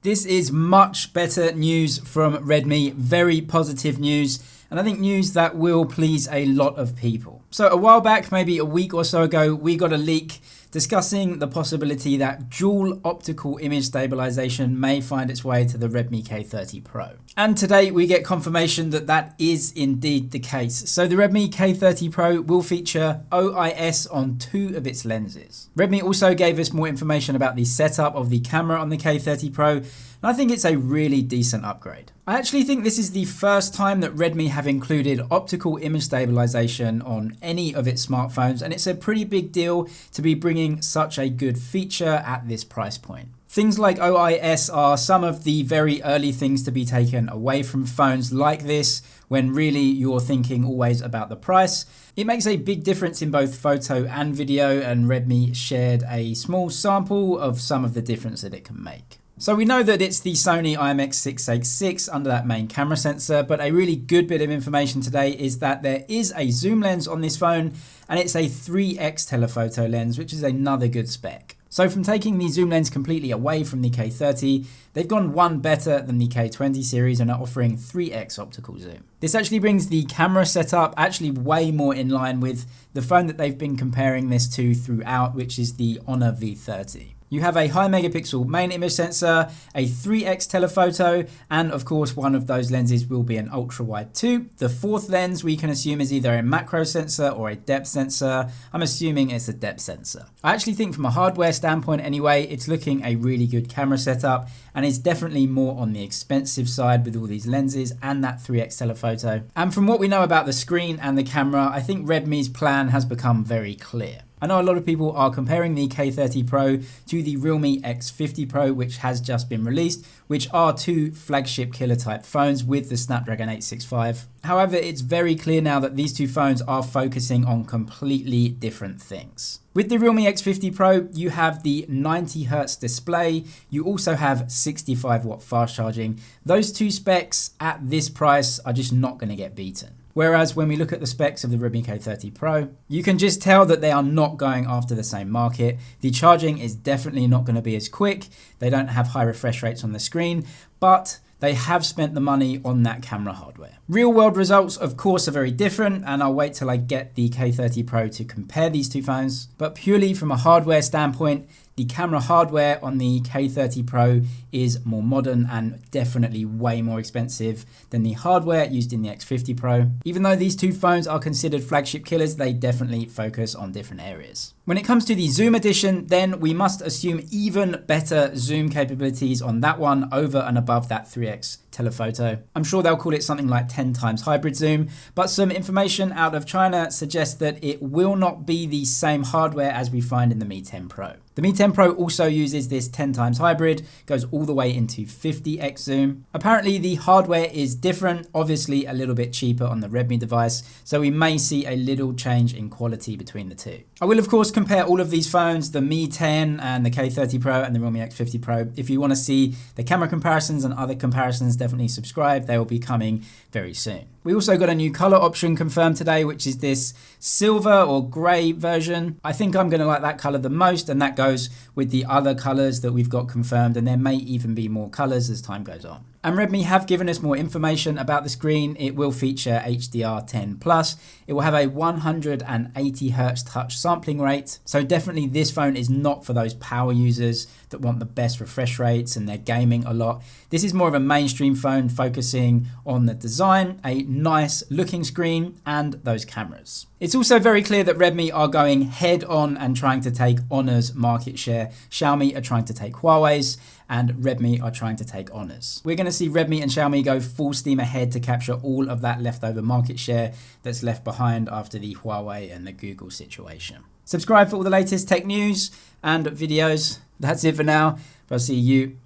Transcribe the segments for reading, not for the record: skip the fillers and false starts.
This is much better news from Redmi, very positive news, and I think news that will please a lot of people. So a while back, maybe a week or so ago, we got a leak discussing the possibility that dual optical image stabilization may find its way to the Redmi K30 Pro. And today we get confirmation that that is indeed the case. So the Redmi K30 Pro will feature OIS on 2 of its lenses. Redmi also gave us more information about the setup of the camera on the K30 Pro, and I think it's a really decent upgrade. I actually think this is the first time that Redmi have included optical image stabilization on any of its smartphones, and it's a pretty big deal to be bringing such a good feature at this price point. Things like OIS are some of the very early things to be taken away from phones like this when really you're thinking always about the price. It makes a big difference in both photo and video, and Redmi shared a small sample of some of the difference that it can make. So we know that it's the Sony IMX686 under that main camera sensor, but a really good bit of information today is that there is a zoom lens on this phone, and it's a 3x telephoto lens, which is another good spec. So from taking the zoom lens completely away from the K30, they've gone one better than the K20 series and are offering 3x optical zoom. This actually brings the camera setup actually way more in line with the phone that they've been comparing this to throughout, which is the Honor V30. You have a high megapixel main image sensor, a 3x telephoto, and of course one of those lenses will be an ultra wide too. The fourth lens we can assume is either a macro sensor or a depth sensor. I'm assuming it's a depth sensor. I actually think from a hardware standpoint anyway, it's looking a really good camera setup, and it's definitely more on the expensive side with all these lenses and that 3x telephoto. And from what we know about the screen and the camera, I think Redmi's plan has become very clear. I know a lot of people are comparing the K30 Pro to the Realme X50 Pro, which has just been released, which are 2 flagship killer type phones with the Snapdragon 865. However, it's very clear now that these 2 phones are focusing on completely different things. With the Realme X50 Pro, you have the 90Hz display. You also have 65 watt fast charging. Those 2 specs at this price are just not going to get beaten. Whereas when we look at the specs of the Redmi K30 Pro, you can just tell that they are not going after the same market. The charging is definitely not going to be as quick. They don't have high refresh rates on the screen, but they have spent the money on that camera hardware. Real world results, of course, are very different, and I'll wait till I get the K30 Pro to compare these 2 phones. But purely from a hardware standpoint, the camera hardware on the K30 Pro is more modern and definitely way more expensive than the hardware used in the X50 Pro. Even though these 2 phones are considered flagship killers, they definitely focus on different areas. When it comes to the zoom edition, then we must assume even better zoom capabilities on that one over and above that 3x telephoto. I'm sure they'll call it something like 10 times hybrid zoom, but some information out of China suggests that it will not be the same hardware as we find in the Mi 10 Pro. The Mi 10 Pro also uses this 10 times hybrid, goes all the way into 50x zoom. Apparently the hardware is different, obviously a little bit cheaper on the Redmi device, so we may see a little change in quality between the 2. I will of course compare all of these phones, the Mi 10 and the K30 Pro and the Realme X50 Pro. If you want to see the camera comparisons and other comparisons, definitely subscribe. They will be coming very soon. We also got a new color option confirmed today, which is this silver or gray version. I think I'm going to like that color the most, and that goes with the other colors that we've got confirmed, and there may even be more colors as time goes on. And Redmi have given us more information about the screen. It will feature HDR10+. It will have a 180Hz touch sampling rate. So definitely this phone is not for those power users that want the best refresh rates and they're gaming a lot. This is more of a mainstream phone focusing on the design, a nice looking screen, and those cameras. It's also very clear that Redmi are going head on and trying to take Honor's market share. Xiaomi are trying to take Huawei's, and Redmi are trying to take Honor's. We're going to see Redmi and Xiaomi go full steam ahead to capture all of that leftover market share that's left behind after the Huawei and the Google situation. Subscribe for all the latest tech news and videos. That's it for now, but I'll see you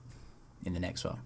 in the next one.